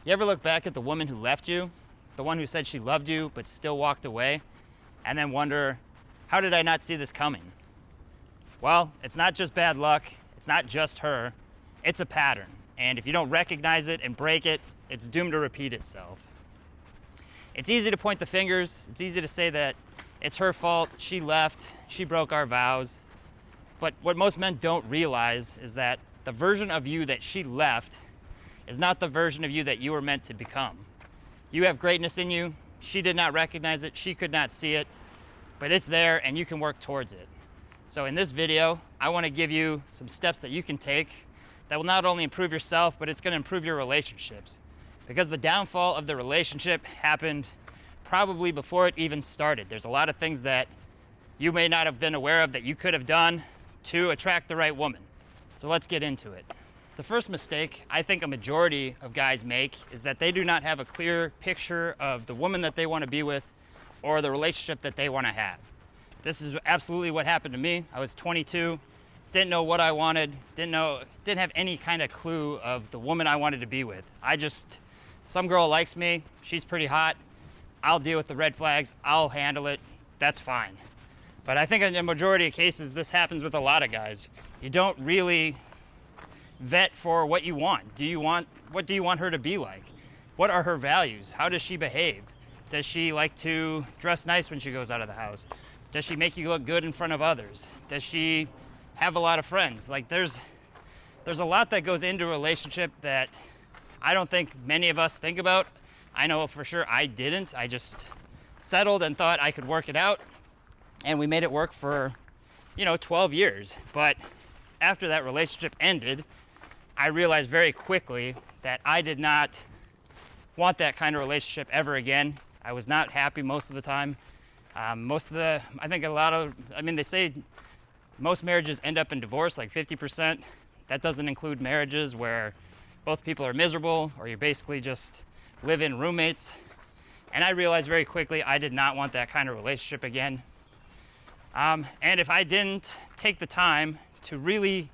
You ever look back at the woman who left you, the one who said she loved you but still walked away, and then wonder, how did I not see this coming? Well, it's not just bad luck, it's not just her, it's a pattern. And if you don't recognize it and break it, it's doomed to repeat itself. It's easy to point the fingers, it's easy to say that it's her fault, she left, she broke our vows. But what most men don't realize is that the version of you that she left is not the version of you that you were meant to become. You have greatness in you. She did not recognize it. She could not see it, but it's there and you can work towards it. So in this video, I want to give you some steps that you can take that will not only improve yourself, but it's going to improve your relationships. Because the downfall of the relationship happened probably before it even started. There's a lot of things that you may not have been aware of that you could have done to attract the right woman. So let's get into it. The first mistake I think a majority of guys make is that they do not have a clear picture of the woman that they want to be with or the relationship that they want to have. This is absolutely what happened to me. I was 22, didn't know what I wanted, didn't have any kind of clue of the woman I wanted to be with. Some girl likes me, she's pretty hot, I'll deal with the red flags, I'll handle it, that's fine. But I think in the majority of cases, this happens with a lot of guys. You don't really vet for what you want. What do you want her to be like? What are her values? How does she behave? Does she like to dress nice when she goes out of the house? Does she make you look good in front of others? Does she have a lot of friends? Like there's a lot that goes into a relationship that I don't think many of us think about. I know for sure I didn't. I just settled and thought I could work it out, and we made it work for 12 years. But after that relationship ended, I realized very ccally that I did not want that kind of relationship ever again. I was not happy most of the time. They say most marriages end up in divorce, like 50%. That doesn't include marriages where both people are miserable or you basically just live in roommates. And I realized very quickly I did not want that kind of relationship again. And if I didn't take the time to really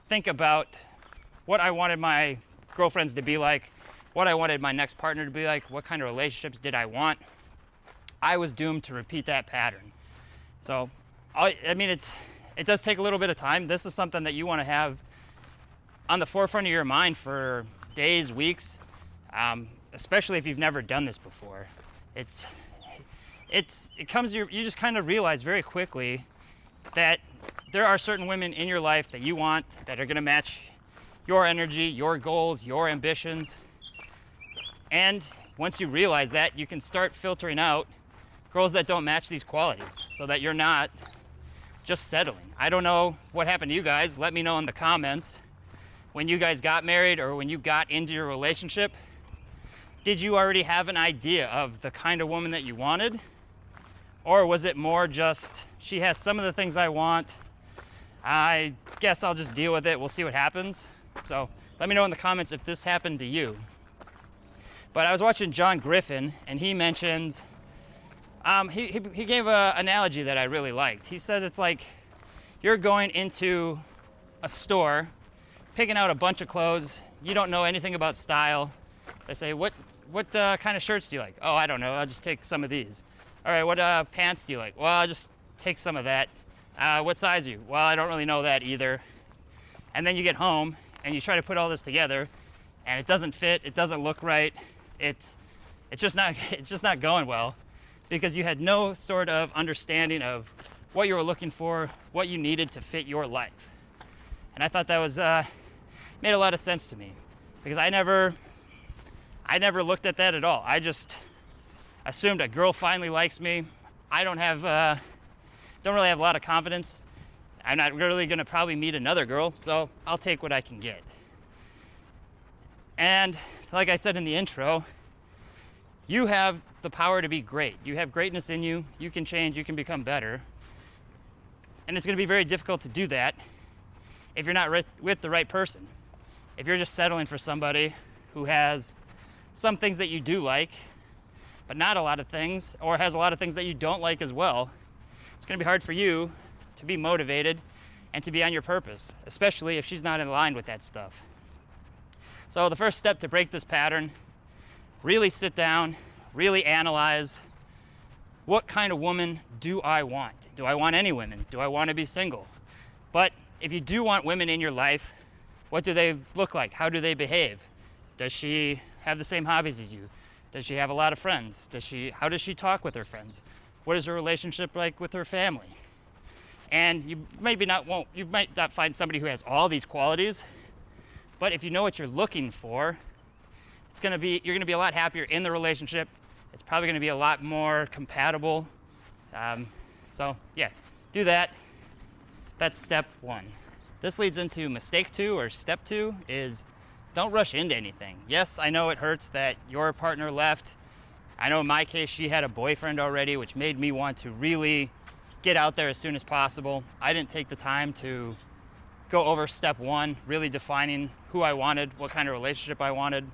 think about what I wanted my girlfriends to be like, what I wanted my next partner to be like, what kind of relationships did I want, I was doomed to repeat that pattern. So, it does take a little bit of time. This is something that you want to have on the forefront of your mind for days, weeks, especially if you've never done this before. You just kind of realize very quickly that there are certain women in your life that you want that are going to match your energy, your goals, your ambitions. And once you realize that, you can start filtering out girls that don't match these qualities so that you're not just settling. I don't know what happened to you guys. Let me know in the comments. When you guys got married or when you got into your relationship, did you already have an idea of the kind of woman that you wanted? Or was it more just, she has some of the things I want, I guess I'll just deal with it, we'll see what happens? So let me know in the comments if this happened to you. But I was watching John Griffin, and he mentioned, he gave an analogy that I really liked. He said it's like you're going into a store, picking out a bunch of clothes, you don't know anything about style. They say, what kind of shirts do you like? Oh, I don't know, I'll just take some of these. All right, what pants do you like? Well, I'll just take some of that. What size are you? Well, I don't really know that either. And then you get home and you try to put all this together and it doesn't fit, it doesn't look right. It's just not going well because you had no sort of understanding of what you were looking for, what you needed to fit your life. And I thought that was made a lot of sense to me because I never looked at that at all. I just assumed a girl finally likes me. I don't really have a lot of confidence. I'm not really going to probably meet another girl, so I'll take what I can get. And like I said in the intro, you have the power to be great. You have greatness in you. You can change. You can become better. And it's going to be very difficult to do that if you're not with the right person. If you're just settling for somebody who has some things that you do like, but not a lot of things, or has a lot of things that you don't like as well, it's going to be hard for you to be motivated and to be on your purpose, especially if she's not in line with that stuff. So the first step to break this pattern really sit down, really analyze, what kind of woman do I want? Do I want any women? Do I want to be single? But if you do want women in your life, what do they look like? How do they behave? Does she have the same hobbies as you? Does she have a lot of friends? How does she talk with her friends? What is her relationship like with her family? And you might not find somebody who has all these qualities, but if you know what you're looking for, you're gonna be a lot happier in the relationship. It's probably gonna be a lot more compatible. So yeah, do that. That's step one. This leads into mistake two, or step two, is don't rush into anything. Yes, I know it hurts that your partner left. I know in my case, she had a boyfriend already, which made me want to really get out there as soon as possible. I didn't take the time to go over step one, really defining who I wanted, what kind of relationship I wanted.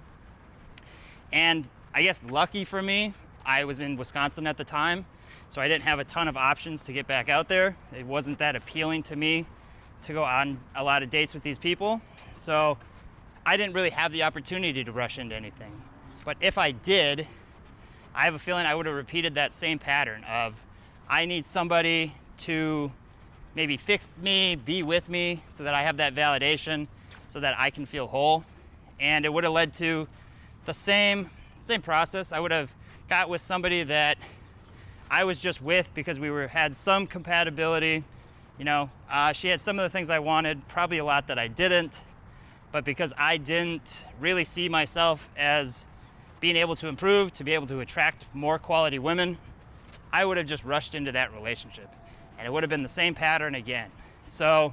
And I guess lucky for me, I was in Wisconsin at the time, so I didn't have a ton of options to get back out there. It wasn't that appealing to me to go on a lot of dates with these people. So I didn't really have the opportunity to rush into anything. But if I did, I have a feeling I would have repeated that same pattern of, I need somebody to maybe fix me, be with me, so that I have that validation, so that I can feel whole. And it would have led to the same process. I would have got with somebody that I was just with because we had some compatibility. You know, she had some of the things I wanted, probably a lot that I didn't. But because I didn't really see myself as being able to improve, to be able to attract more quality women, I would have just rushed into that relationship. And it would have been the same pattern again. So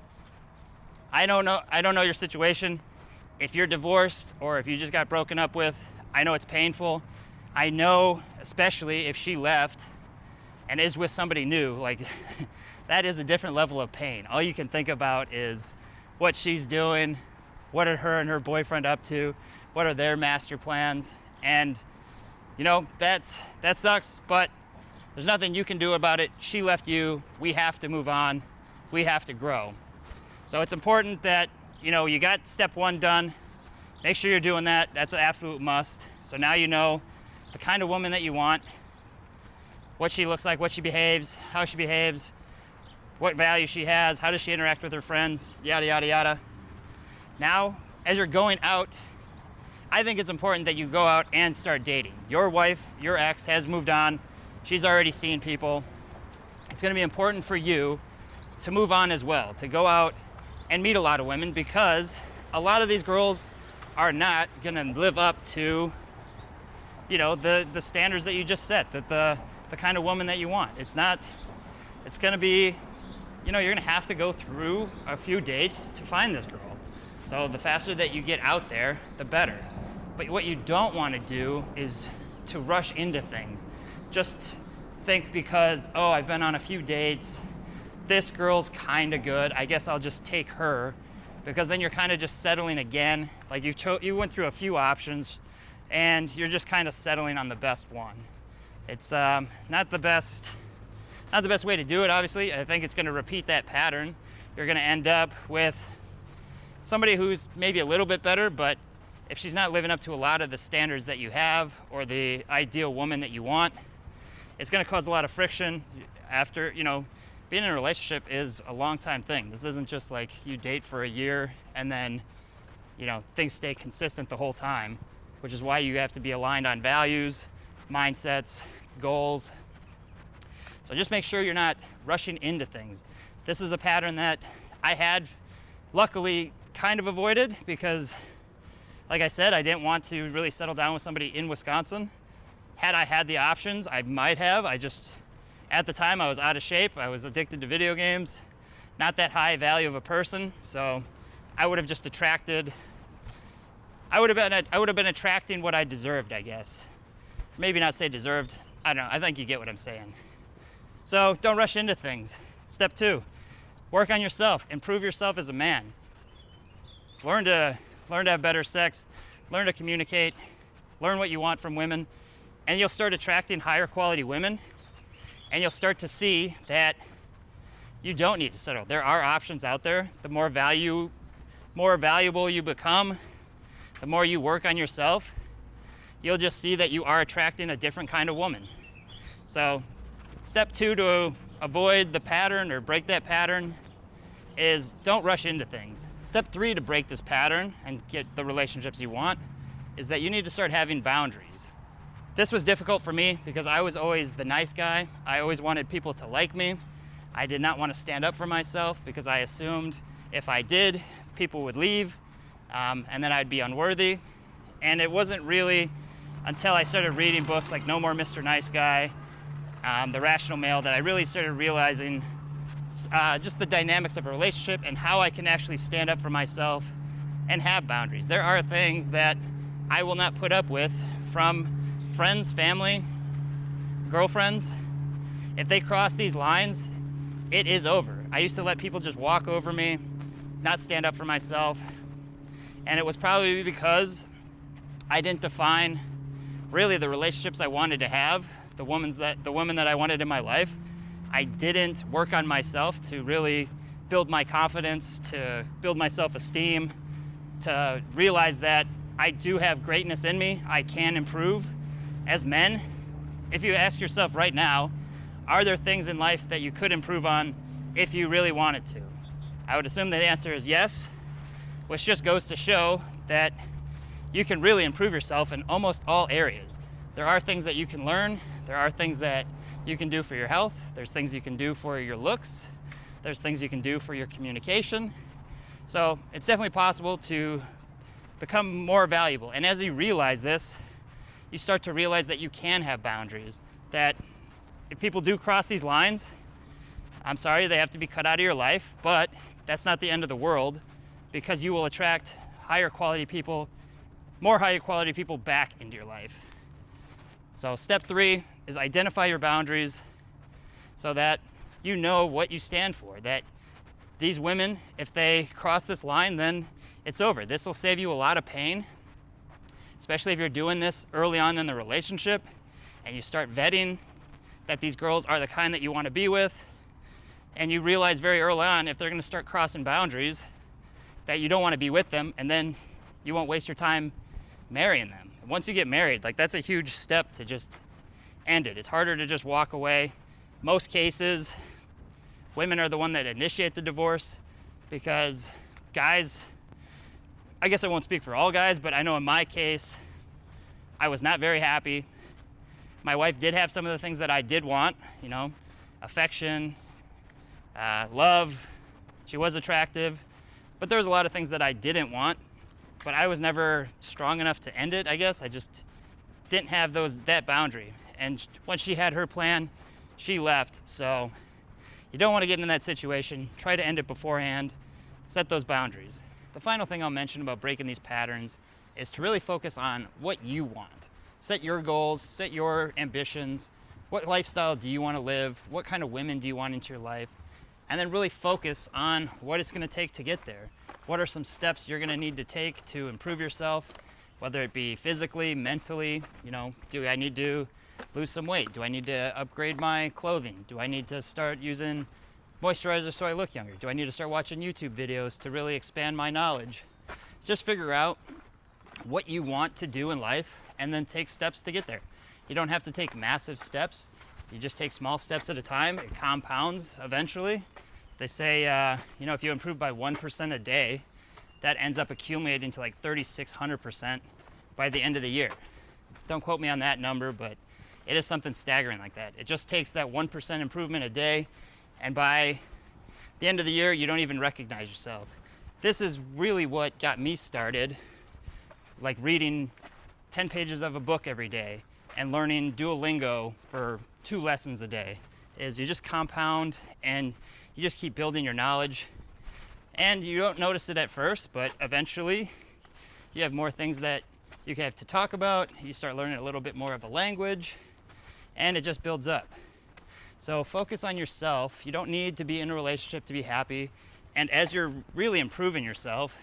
I don't know your situation. If you're divorced or if you just got broken up with, I know it's painful. I know, especially if she left and is with somebody new, like that is a different level of pain. All you can think about is what she's doing, what are her and her boyfriend up to, what are their master plans. And you know, that sucks, but there's nothing you can do about it. She left you. We have to move on. We have to grow. So it's important that, you know, you got step one done. Make sure you're doing that. That's an absolute must. So now you know the kind of woman that you want, what she looks like, what she behaves, how she behaves, what value she has, how does she interact with her friends, yada, yada, yada. Now, as you're going out, I think it's important that you go out and start dating. Your wife, your ex, has moved on. She's already seen people. It's gonna be important for you to move on as well, to go out and meet a lot of women, because a lot of these girls are not gonna live up to, you know, the standards that you just set, that the kind of woman that you want. It's gonna be, you know, you're gonna have to go through a few dates to find this girl. So the faster that you get out there, the better. But what you don't wanna do is to rush into things. Just think because, oh, I've been on a few dates, this girl's kind of good, I guess I'll just take her, because then you're kind of just settling again. Like you went through a few options and you're just kind of settling on the best one. It's not the best way to do it, obviously. I think it's going to repeat that pattern. You're going to end up with somebody who's maybe a little bit better, but if she's not living up to a lot of the standards that you have or the ideal woman that you want, it's going to cause a lot of friction. After, you know, being in a relationship is a long time thing. This isn't just like you date for a year and then, you know, things stay consistent the whole time, which is why you have to be aligned on values, mindsets, goals. So just make sure you're not rushing into things. This is a pattern that I had luckily kind of avoided because, like I said, I didn't want to really settle down with somebody in Wisconsin. Had I had the options, I might have. At the time, I was out of shape. I was addicted to video games, not that high value of a person. So I would have just I would have been attracting what I deserved, I guess. Maybe not say deserved. I don't know. I think you get what I'm saying. So don't rush into things. Step 2, work on yourself. Improve yourself as a man. Learn to have better sex. Learn to communicate. Learn what you want from women. And you'll start attracting higher quality women. And you'll start to see that you don't need to settle. There are options out there. The more valuable you become, the more you work on yourself, you'll just see that you are attracting a different kind of woman. So step 2 to avoid the pattern or break that pattern is don't rush into things. Step 3 to break this pattern and get the relationships you want is that you need to start having boundaries. This was difficult for me because I was always the nice guy. I always wanted people to like me. I did not want to stand up for myself because I assumed if I did, people would leave, and then I'd be unworthy. And it wasn't really until I started reading books like No More Mr. Nice Guy, The Rational Male, that I really started realizing just the dynamics of a relationship and how I can actually stand up for myself and have boundaries. There are things that I will not put up with from friends, family, girlfriends. If they cross these lines, it is over. I used to let people just walk over me, not stand up for myself. And it was probably because I didn't define really the relationships I wanted to have, the women that I wanted in my life. I didn't work on myself to really build my confidence, to build my self-esteem, to realize that I do have greatness in me. I can improve. As men, if you ask yourself right now, are there things in life that you could improve on if you really wanted to? I would assume that the answer is yes, which just goes to show that you can really improve yourself in almost all areas. There are things that you can learn. There are things that you can do for your health. There's things you can do for your looks. There's things you can do for your communication. So it's definitely possible to become more valuable. And as you realize this, you start to realize that you can have boundaries, that if people do cross these lines, I'm sorry, they have to be cut out of your life, but that's not the end of the world because you will attract higher quality people, more higher quality people back into your life. So step 3 is identify your boundaries so that you know what you stand for, that these women, if they cross this line, then it's over. This will save you a lot of pain, especially if you're doing this early on in the relationship and you start vetting that these girls are the kind that you want to be with, and you realize very early on if they're going to start crossing boundaries that you don't want to be with them, and then you won't waste your time marrying them. Once you get married, like, that's a huge step to just end it. It's harder to just walk away. Most cases, women are the one that initiate the divorce because guys, I guess I won't speak for all guys, but I know in my case, I was not very happy. My wife did have some of the things that I did want, you know, affection, love. She was attractive, but there was a lot of things that I didn't want, but I was never strong enough to end it, I guess. I just didn't have that boundary. And once she had her plan, she left. So you don't want to get in that situation. Try to end it beforehand. Set those boundaries. The final thing I'll mention about breaking these patterns is to really focus on what you want. Set your goals, set your ambitions. What lifestyle do you want to live? What kind of women do you want into your life? And then really focus on what it's going to take to get there. What are some steps you're going to need to take to improve yourself, whether it be physically, mentally, you know, do I need to lose some weight? Do I need to upgrade my clothing? Do I need to start using moisturizer so I look younger? Do I need to start watching YouTube videos to really expand my knowledge? Just figure out what you want to do in life and then take steps to get there. You don't have to take massive steps. You just take small steps at a time. It compounds eventually. They say, you know, if you improve by 1% a day, that ends up accumulating to like 3,600% by the end of the year. Don't quote me on that number, but it is something staggering like that. It just takes that 1% improvement a day, and by the end of the year, you don't even recognize yourself. This is really what got me started, like reading 10 pages of a book every day and learning Duolingo for 2 lessons a day. Is you just compound and you just keep building your knowledge, and you don't notice it at first, but eventually you have more things that you have to talk about. You start learning a little bit more of a language, and it just builds up. So focus on yourself. You don't need to be in a relationship to be happy. And as you're really improving yourself,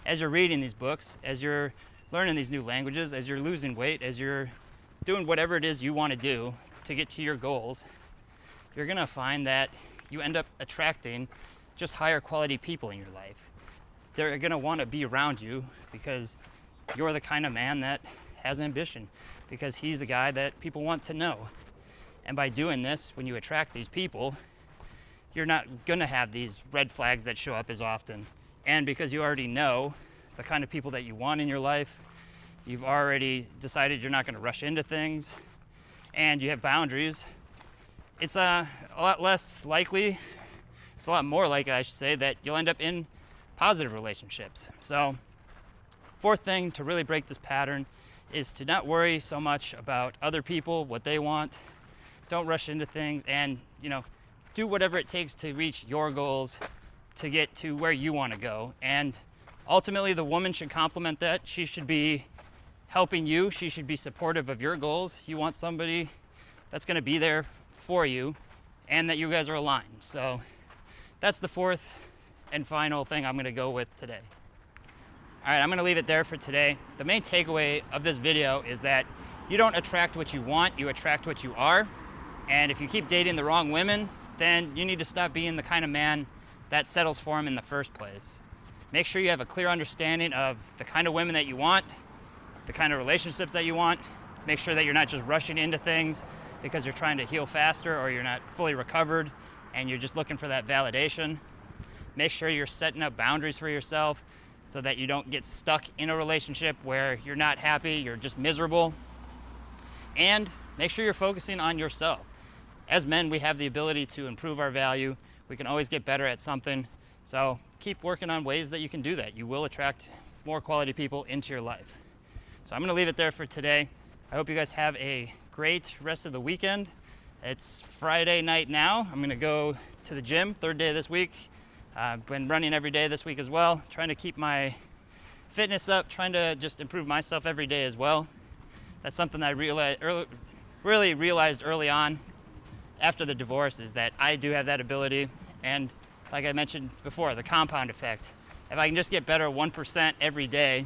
as you're reading these books, as you're learning these new languages, as you're losing weight, as you're doing whatever it is you want to do to get to your goals, you're going to find that you end up attracting just higher quality people in your life. They're going to want to be around you because you're the kind of man that has ambition, because he's a guy that people want to know. And by doing this, when you attract these people, you're not gonna have these red flags that show up as often. And because you already know the kind of people that you want in your life, you've already decided you're not gonna rush into things, and you have boundaries, it's a lot less likely, it's a lot more likely, I should say, that you'll end up in positive relationships. So, fourth thing to really break this pattern is to not worry so much about other people, what they want. Don't rush into things, and do whatever it takes to reach your goals, to get to where you want to go. And ultimately, the woman should complement that. She should be helping you. She should be supportive of your goals. You want somebody that's going to be there for you and that you guys are aligned. So that's the fourth and final thing I'm going to go with today. All right, I'm going to leave it there for today. The main takeaway of this video is that you don't attract what you want, you attract what you are. And if you keep dating the wrong women, then you need to stop being the kind of man that settles for them in the first place. Make sure you have a clear understanding of the kind of women that you want, the kind of relationships that you want. Make sure that you're not just rushing into things because you're trying to heal faster, or you're not fully recovered and you're just looking for that validation. Make sure you're setting up boundaries for yourself so that you don't get stuck in a relationship where you're not happy, you're just miserable. And make sure you're focusing on yourself. As men, we have the ability to improve our value. We can always get better at something. So keep working on ways that you can do that. You will attract more quality people into your life. So I'm going to leave it there for today. I hope you guys have a great rest of the weekend. It's Friday night now. I'm going to go to the gym, third day this week. I've been running every day this week as well, trying to keep my fitness up, trying to just improve myself every day as well. That's something that I really realized early on after the divorce, is that I do have that ability. And like I mentioned before, the compound effect. If I can just get better 1% every day,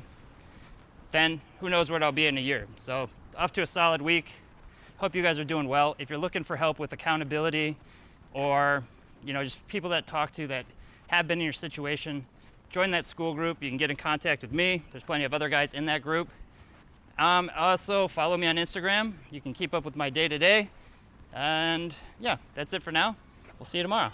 then who knows where I'll be in a year. So off to a solid week. Hope you guys are doing well. If you're looking for help with accountability, or just people that talk to that have been in your situation, join that school group. You can get in contact with me. There's plenty of other guys in that group. Also follow me on Instagram. You can keep up with my day-to-day. And yeah, that's it for now. We'll see you tomorrow.